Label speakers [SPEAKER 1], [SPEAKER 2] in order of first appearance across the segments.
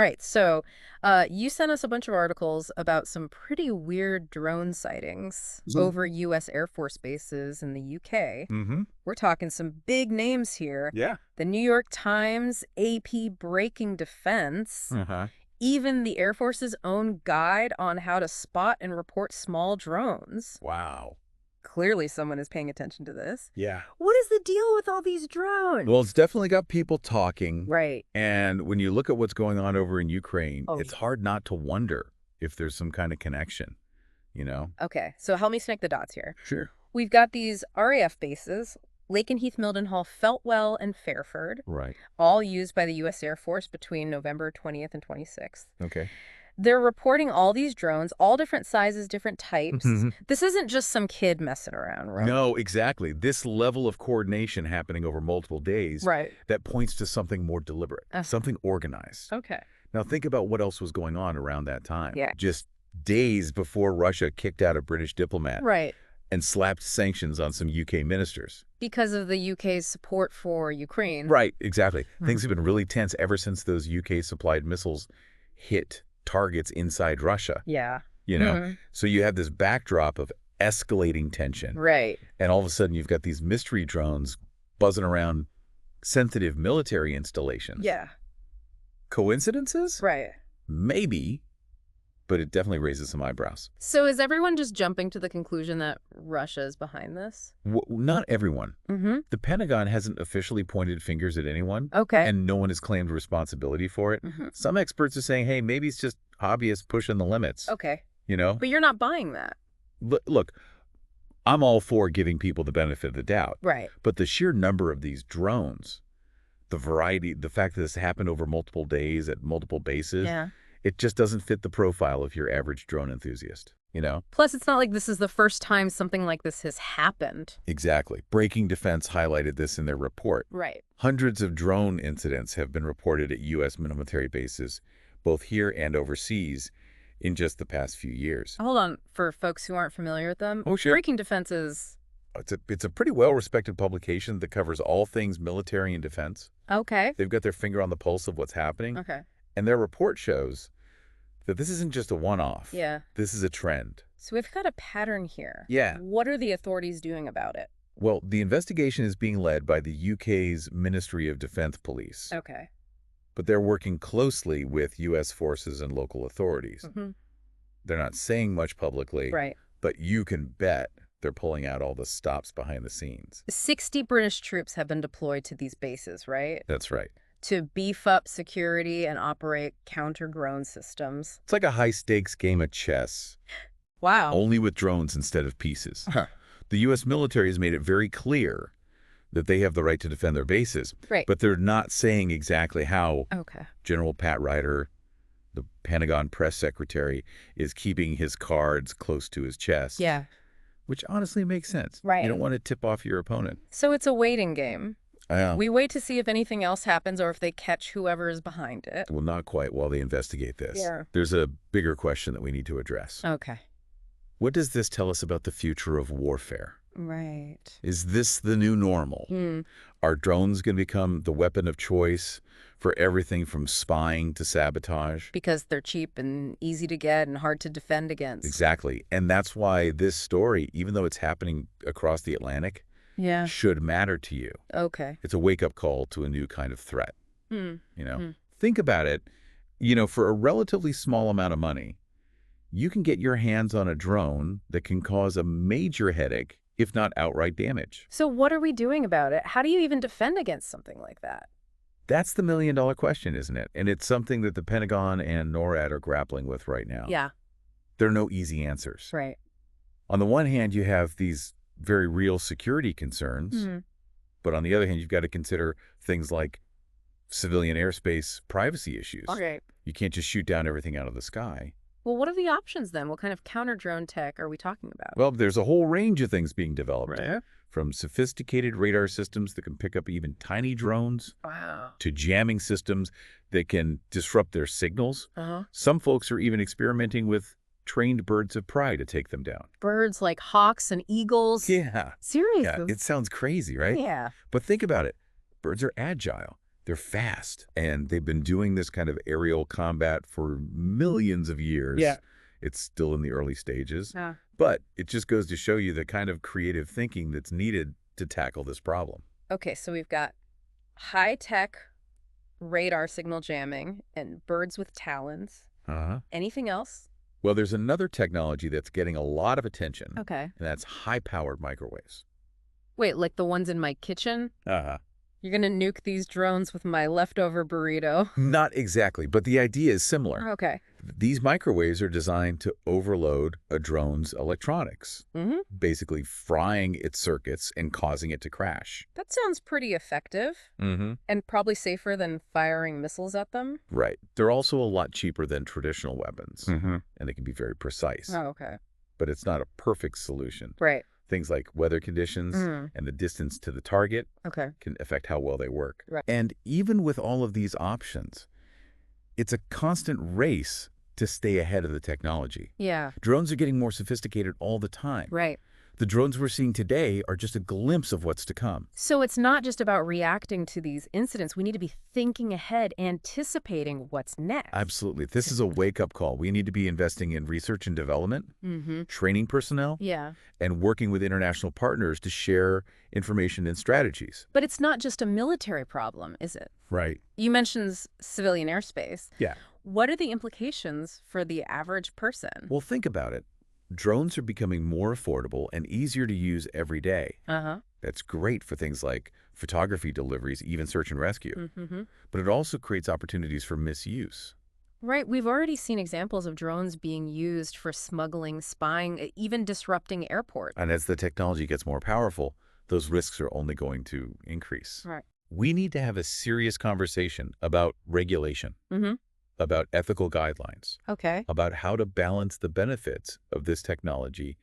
[SPEAKER 1] All right, so you sent us a bunch of articles about some pretty weird drone sightings over U.S. Air Force bases in the UK.
[SPEAKER 2] Mm-hmm.
[SPEAKER 1] We're talking some big names here.
[SPEAKER 2] Yeah.
[SPEAKER 1] The New York Times, AP Breaking Defense,
[SPEAKER 2] Uh-huh.
[SPEAKER 1] even the Air Force's own guide on how to spot and report small drones.
[SPEAKER 2] Wow.
[SPEAKER 1] Clearly someone is paying attention to this.
[SPEAKER 2] Yeah.
[SPEAKER 1] What is the deal with all these drones?
[SPEAKER 2] Well, it's definitely got people talking.
[SPEAKER 1] Right.
[SPEAKER 2] And when you look at what's going on over in Ukraine,
[SPEAKER 1] Oh,
[SPEAKER 2] it's hard not to wonder if there's some kind of connection, you know?
[SPEAKER 1] okay, so help me connect the dots here.
[SPEAKER 2] Sure.
[SPEAKER 1] We've got these RAF bases, Lakenheath, Mildenhall, Feltwell, and Fairford,
[SPEAKER 2] Right.
[SPEAKER 1] all used by the U.S. Air Force between November 20th and 26th.
[SPEAKER 2] Okay.
[SPEAKER 1] They're reporting all these drones, all different sizes, different types.
[SPEAKER 2] Mhm.
[SPEAKER 1] This isn't just some kid messing around, right?
[SPEAKER 2] No, exactly. This level of coordination happening over multiple days,
[SPEAKER 1] Right.
[SPEAKER 2] that points to something more deliberate, something organized.
[SPEAKER 1] Okay.
[SPEAKER 2] Now, think about what else was going on around that time.
[SPEAKER 1] Yeah.
[SPEAKER 2] Just days before Russia kicked out a British diplomat
[SPEAKER 1] Right.
[SPEAKER 2] and slapped sanctions on some UK ministers.
[SPEAKER 1] Because of the UK's support for Ukraine.
[SPEAKER 2] Right, exactly. Things have been really tense ever since those UK-supplied missiles hit targets inside Russia,
[SPEAKER 1] Yeah.
[SPEAKER 2] you know? So you have this backdrop of escalating tension.
[SPEAKER 1] Right.
[SPEAKER 2] And all of a sudden, you've got these mystery drones buzzing around sensitive military installations.
[SPEAKER 1] Yeah.
[SPEAKER 2] Coincidences?
[SPEAKER 1] Right.
[SPEAKER 2] Maybe, but it definitely raises some eyebrows.
[SPEAKER 1] So is everyone just jumping to the conclusion that Russia is behind this?
[SPEAKER 2] Not everyone.
[SPEAKER 1] Mm-hmm.
[SPEAKER 2] The Pentagon hasn't officially pointed fingers at anyone,
[SPEAKER 1] Okay.
[SPEAKER 2] and no one has claimed responsibility for it.
[SPEAKER 1] Mm-hmm.
[SPEAKER 2] Some experts are saying, hey, maybe it's just hobbyists pushing the limits.
[SPEAKER 1] Okay.
[SPEAKER 2] You know?
[SPEAKER 1] But you're not buying that.
[SPEAKER 2] Look, I'm all for giving people the benefit of the doubt.
[SPEAKER 1] Right.
[SPEAKER 2] But the sheer number of these drones, the variety, the fact that this happened over multiple days at multiple bases,
[SPEAKER 1] Yeah.
[SPEAKER 2] it just doesn't fit the profile of your average drone enthusiast, you know?
[SPEAKER 1] Plus, it's not like this is the first time something like this has happened.
[SPEAKER 2] Exactly. Breaking Defense highlighted this in their report.
[SPEAKER 1] Right.
[SPEAKER 2] Hundreds of drone incidents have been reported at U.S. military bases, both here and overseas, in just the past few years.
[SPEAKER 1] Hold on, for folks who aren't familiar with them.
[SPEAKER 2] Oh, sure.
[SPEAKER 1] Breaking Defense is...
[SPEAKER 2] It's a pretty well-respected publication that covers all things military and defense.
[SPEAKER 1] Okay.
[SPEAKER 2] They've got their finger on the pulse of what's happening.
[SPEAKER 1] Okay.
[SPEAKER 2] And their report shows that this isn't just a one-off.
[SPEAKER 1] Yeah.
[SPEAKER 2] This is a trend.
[SPEAKER 1] So we've got a pattern here.
[SPEAKER 2] Yeah.
[SPEAKER 1] What are the authorities doing about it?
[SPEAKER 2] Well, the investigation is being led by the UK's Ministry of Defence Police.
[SPEAKER 1] Okay.
[SPEAKER 2] But they're working closely with U.S. forces and local authorities.
[SPEAKER 1] Mm-hmm.
[SPEAKER 2] They're not saying much publicly,
[SPEAKER 1] Right.
[SPEAKER 2] but you can bet they're pulling out all the stops behind the scenes.
[SPEAKER 1] 60 British troops have been deployed to these bases, right?
[SPEAKER 2] That's right.
[SPEAKER 1] To beef up security and operate counter-drone systems.
[SPEAKER 2] It's like a high-stakes game of chess,
[SPEAKER 1] Wow.
[SPEAKER 2] only with drones instead of pieces. The U.S. military has made it very clear that they have the right to defend their bases,
[SPEAKER 1] Right.
[SPEAKER 2] but they're not saying exactly how.
[SPEAKER 1] Okay.
[SPEAKER 2] General Pat Ryder, the Pentagon press secretary, is keeping his cards close to his chest.
[SPEAKER 1] Yeah.
[SPEAKER 2] Which honestly makes sense.
[SPEAKER 1] Right.
[SPEAKER 2] You don't want to tip off your opponent.
[SPEAKER 1] So it's a waiting game.
[SPEAKER 2] Well,
[SPEAKER 1] We wait to see if anything else happens or if they catch whoever is behind it.
[SPEAKER 2] not quite while they investigate this.
[SPEAKER 1] Yeah.
[SPEAKER 2] There's a bigger question that we need to address.
[SPEAKER 1] Okay.
[SPEAKER 2] What does this tell us about the future of warfare?
[SPEAKER 1] Right.
[SPEAKER 2] Is this the new normal? Are drones going to become the weapon of choice for everything from spying to sabotage?
[SPEAKER 1] Because they're cheap and easy to get and hard to defend against.
[SPEAKER 2] Exactly. And that's why this story, even though it's happening across the Atlantic,
[SPEAKER 1] Yeah.
[SPEAKER 2] should matter to you.
[SPEAKER 1] Okay.
[SPEAKER 2] It's a wake-up call to a new kind of threat.
[SPEAKER 1] Hmm.
[SPEAKER 2] You know, think about it. For a relatively small amount of money, you can get your hands on a drone that can cause a major headache, if not outright damage.
[SPEAKER 1] So what are we doing about it? How do you even defend against something like that?
[SPEAKER 2] That's the million-dollar question, isn't it? And it's something that the Pentagon and NORAD are grappling with right now.
[SPEAKER 1] Yeah.
[SPEAKER 2] There are no easy answers.
[SPEAKER 1] Right.
[SPEAKER 2] On the one hand, you have these very real security concerns, but on the other hand, you've got to consider things like civilian airspace privacy issues.
[SPEAKER 1] Okay.
[SPEAKER 2] You can't just shoot down everything out of the sky.
[SPEAKER 1] Well, what are the options then? What kind of counter-drone tech are we talking about?
[SPEAKER 2] Well, there's a whole range of things being developed.
[SPEAKER 1] Right.
[SPEAKER 2] From sophisticated radar systems that can pick up even tiny drones
[SPEAKER 1] Wow.
[SPEAKER 2] to jamming systems that can disrupt their signals.
[SPEAKER 1] Uh-huh.
[SPEAKER 2] Some folks are even experimenting with trained birds of prey to take them down.
[SPEAKER 1] Birds like hawks and eagles?
[SPEAKER 2] Yeah.
[SPEAKER 1] Seriously?
[SPEAKER 2] Yeah, it sounds crazy, right?
[SPEAKER 1] Yeah.
[SPEAKER 2] But think about it. Birds are agile. They're fast, and they've been doing this kind of aerial combat for millions of years.
[SPEAKER 1] Yeah.
[SPEAKER 2] It's still in the early stages,
[SPEAKER 1] Yeah.
[SPEAKER 2] but it just goes to show you the kind of creative thinking that's needed to tackle this problem.
[SPEAKER 1] Okay, so we've got high-tech radar signal jamming and birds with talons.
[SPEAKER 2] Uh-huh.
[SPEAKER 1] Anything else?
[SPEAKER 2] Well, there's another technology that's getting a lot of attention,
[SPEAKER 1] Okay.
[SPEAKER 2] and that's high-powered microwaves.
[SPEAKER 1] Wait, like the ones in my kitchen?
[SPEAKER 2] Uh-huh.
[SPEAKER 1] You're gonna nuke these drones with my leftover burrito?
[SPEAKER 2] Not exactly, but the idea is similar.
[SPEAKER 1] Okay.
[SPEAKER 2] These microwaves are designed to overload a drone's electronics,
[SPEAKER 1] Mm-hmm.
[SPEAKER 2] basically frying its circuits and causing it to crash.
[SPEAKER 1] That sounds pretty effective
[SPEAKER 2] Mm-hmm.
[SPEAKER 1] and probably safer than firing missiles at them.
[SPEAKER 2] Right. They're also a lot cheaper than traditional weapons,
[SPEAKER 1] Mm-hmm.
[SPEAKER 2] and they can be very precise.
[SPEAKER 1] Oh, okay.
[SPEAKER 2] But it's not a perfect solution.
[SPEAKER 1] Right.
[SPEAKER 2] Things like weather conditions and the distance to the target
[SPEAKER 1] Okay.
[SPEAKER 2] can affect how well they work.
[SPEAKER 1] Right.
[SPEAKER 2] And even with all of these options, it's a constant race to stay ahead of the technology.
[SPEAKER 1] Yeah.
[SPEAKER 2] Drones are getting more sophisticated all the time.
[SPEAKER 1] Right.
[SPEAKER 2] The drones we're seeing today are just a glimpse of what's to come.
[SPEAKER 1] So it's not just about reacting to these incidents. We need to be thinking ahead, anticipating what's next.
[SPEAKER 2] Absolutely. This is a wake-up call. We need to be investing in research and development,
[SPEAKER 1] Mm-hmm.
[SPEAKER 2] training personnel,
[SPEAKER 1] Yeah.
[SPEAKER 2] and working with international partners to share information and strategies.
[SPEAKER 1] But it's not just a military problem, is it?
[SPEAKER 2] Right.
[SPEAKER 1] You mentioned civilian airspace.
[SPEAKER 2] Yeah.
[SPEAKER 1] What are the implications for the average person?
[SPEAKER 2] Well, think about it. Drones are becoming more affordable and easier to use every day.
[SPEAKER 1] Uh-huh.
[SPEAKER 2] That's great for things like photography deliveries, even search and rescue.
[SPEAKER 1] Mm-hmm.
[SPEAKER 2] But it also creates opportunities for misuse.
[SPEAKER 1] Right. We've already seen examples of drones being used for smuggling, spying, even disrupting airports.
[SPEAKER 2] And as the technology gets more powerful, those risks are only going to increase.
[SPEAKER 1] Right.
[SPEAKER 2] We need to have a serious conversation about regulation,
[SPEAKER 1] Mm-hmm.
[SPEAKER 2] about ethical guidelines,
[SPEAKER 1] Okay.
[SPEAKER 2] about how to balance the benefits of this technology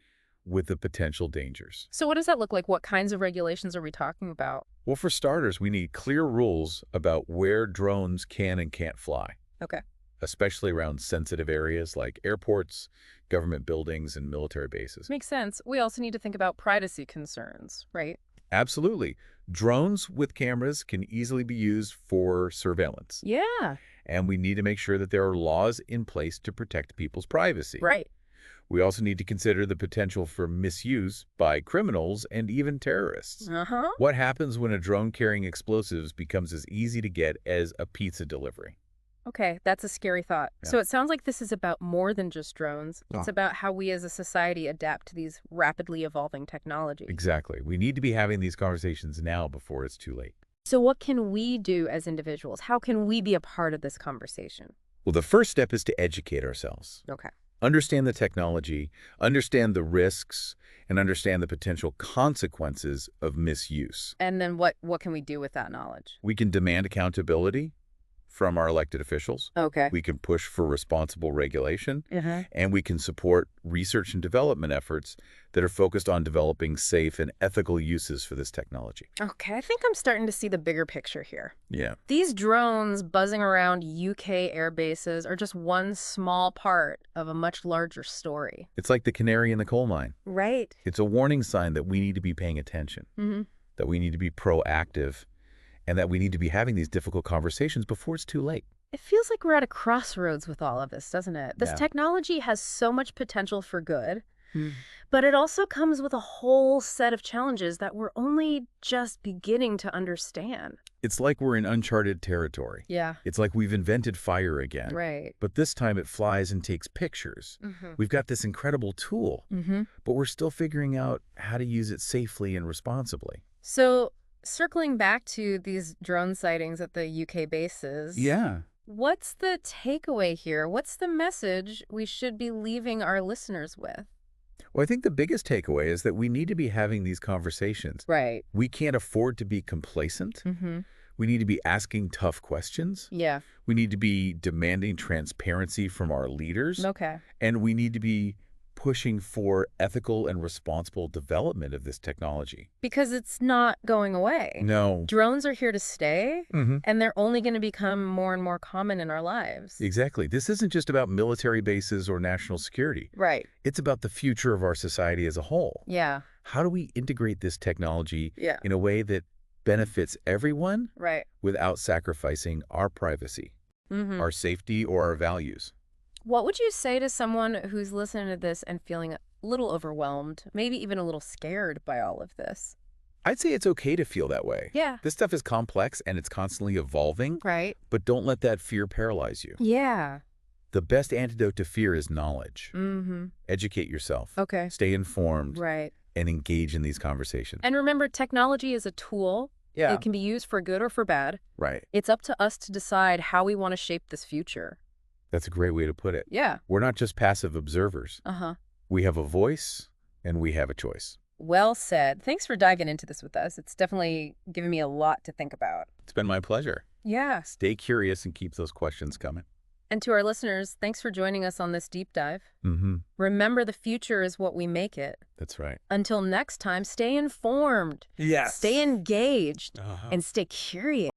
[SPEAKER 2] with the potential dangers.
[SPEAKER 1] So what does that look like? What kinds of regulations are we talking about?
[SPEAKER 2] Well, for starters, we need clear rules about where drones can and can't fly,
[SPEAKER 1] Okay.
[SPEAKER 2] especially around sensitive areas like airports, government buildings, and military bases.
[SPEAKER 1] Makes sense. We also need to think about privacy concerns, right?
[SPEAKER 2] Absolutely. Drones with cameras can easily be used for surveillance.
[SPEAKER 1] Yeah.
[SPEAKER 2] And we need to make sure that there are laws in place to protect people's privacy.
[SPEAKER 1] Right.
[SPEAKER 2] We also need to consider the potential for misuse by criminals and even terrorists.
[SPEAKER 1] Uh-huh.
[SPEAKER 2] What happens when a drone carrying explosives becomes as easy to get as a pizza delivery?
[SPEAKER 1] Okay, that's a scary thought.
[SPEAKER 2] Yeah.
[SPEAKER 1] So it sounds like this is about more than just drones. It's
[SPEAKER 2] Ah.
[SPEAKER 1] about how we as a society adapt to these rapidly evolving technologies.
[SPEAKER 2] Exactly. We need to be having these conversations now before it's too late.
[SPEAKER 1] So what can we do as individuals? How can we be a part of this conversation?
[SPEAKER 2] Well, the first step is to educate ourselves.
[SPEAKER 1] Okay.
[SPEAKER 2] Understand the technology, understand the risks, and understand the potential consequences of misuse.
[SPEAKER 1] And then what can we do with that knowledge?
[SPEAKER 2] We can demand accountability from our elected officials.
[SPEAKER 1] Okay.
[SPEAKER 2] We can push for responsible regulation,
[SPEAKER 1] Uh-huh.
[SPEAKER 2] and we can support research and development efforts that are focused on developing safe and ethical uses for this technology.
[SPEAKER 1] Okay, I think I'm starting to see the bigger picture here.
[SPEAKER 2] Yeah.
[SPEAKER 1] These drones buzzing around UK air bases are just one small part of a much larger story.
[SPEAKER 2] It's like the canary in the coal mine.
[SPEAKER 1] Right.
[SPEAKER 2] It's a warning sign that we need to be paying attention,
[SPEAKER 1] Mm-hmm.
[SPEAKER 2] that we need to be proactive, and that we need to be having these difficult conversations before it's too late.
[SPEAKER 1] It feels like we're at a crossroads with all of this, doesn't it? This
[SPEAKER 2] Yeah.
[SPEAKER 1] technology has so much potential for good, but it also comes with a whole set of challenges that we're only just beginning to understand.
[SPEAKER 2] It's like we're in uncharted territory.
[SPEAKER 1] Yeah.
[SPEAKER 2] It's like we've invented fire again.
[SPEAKER 1] Right.
[SPEAKER 2] But this time it flies and takes pictures.
[SPEAKER 1] Mm-hmm.
[SPEAKER 2] We've got this incredible tool,
[SPEAKER 1] Mm-hmm.
[SPEAKER 2] but we're still figuring out how to use it safely and responsibly.
[SPEAKER 1] So, circling back to these drone sightings at the UK bases.
[SPEAKER 2] Yeah.
[SPEAKER 1] What's the takeaway here? What's the message we should be leaving our listeners with?
[SPEAKER 2] Well, I think the biggest takeaway is that we need to be having these conversations.
[SPEAKER 1] Right.
[SPEAKER 2] We can't afford to be complacent.
[SPEAKER 1] Mm-hmm.
[SPEAKER 2] We need to be asking tough questions.
[SPEAKER 1] Yeah.
[SPEAKER 2] We need to be demanding transparency from our leaders.
[SPEAKER 1] Okay.
[SPEAKER 2] And we need to be pushing for ethical and responsible development of this technology.
[SPEAKER 1] Because it's not going away.
[SPEAKER 2] No.
[SPEAKER 1] Drones are here to stay,
[SPEAKER 2] Mm-hmm.
[SPEAKER 1] and they're only going to become more and more common in our lives.
[SPEAKER 2] Exactly. This isn't just about military bases or national security.
[SPEAKER 1] Right.
[SPEAKER 2] It's about the future of our society as a whole.
[SPEAKER 1] Yeah.
[SPEAKER 2] How do we integrate this technology
[SPEAKER 1] Yeah.
[SPEAKER 2] in a way that benefits everyone
[SPEAKER 1] Right.
[SPEAKER 2] without sacrificing our privacy, our safety, or our values.
[SPEAKER 1] What would you say to someone who's listening to this and feeling a little overwhelmed, maybe even a little scared by all of this?
[SPEAKER 2] I'd say it's okay to feel that way.
[SPEAKER 1] Yeah.
[SPEAKER 2] This stuff is complex and it's constantly evolving,
[SPEAKER 1] Right.
[SPEAKER 2] but don't let that fear paralyze you.
[SPEAKER 1] Yeah.
[SPEAKER 2] The best antidote to fear is knowledge.
[SPEAKER 1] Mm-hmm.
[SPEAKER 2] Educate yourself.
[SPEAKER 1] Okay.
[SPEAKER 2] Stay informed.
[SPEAKER 1] Right.
[SPEAKER 2] And engage in these conversations.
[SPEAKER 1] And remember, technology is a tool.
[SPEAKER 2] Yeah.
[SPEAKER 1] It can be used for good or for bad.
[SPEAKER 2] Right.
[SPEAKER 1] It's up to us to decide how we want to shape this future.
[SPEAKER 2] That's a great way to put it.
[SPEAKER 1] Yeah.
[SPEAKER 2] We're not just passive observers.
[SPEAKER 1] Uh-huh.
[SPEAKER 2] We have a voice and we have a choice.
[SPEAKER 1] Well said. Thanks for diving into this with us. It's definitely given me a lot to think about.
[SPEAKER 2] It's been my pleasure.
[SPEAKER 1] Yeah.
[SPEAKER 2] Stay curious and keep those questions coming.
[SPEAKER 1] And to our listeners, thanks for joining us on this deep dive.
[SPEAKER 2] Mm-hmm.
[SPEAKER 1] Remember, the future is what we make it.
[SPEAKER 2] That's right.
[SPEAKER 1] Until next time, stay informed.
[SPEAKER 2] Yes.
[SPEAKER 1] Stay engaged.
[SPEAKER 2] Uh-huh.
[SPEAKER 1] And stay curious.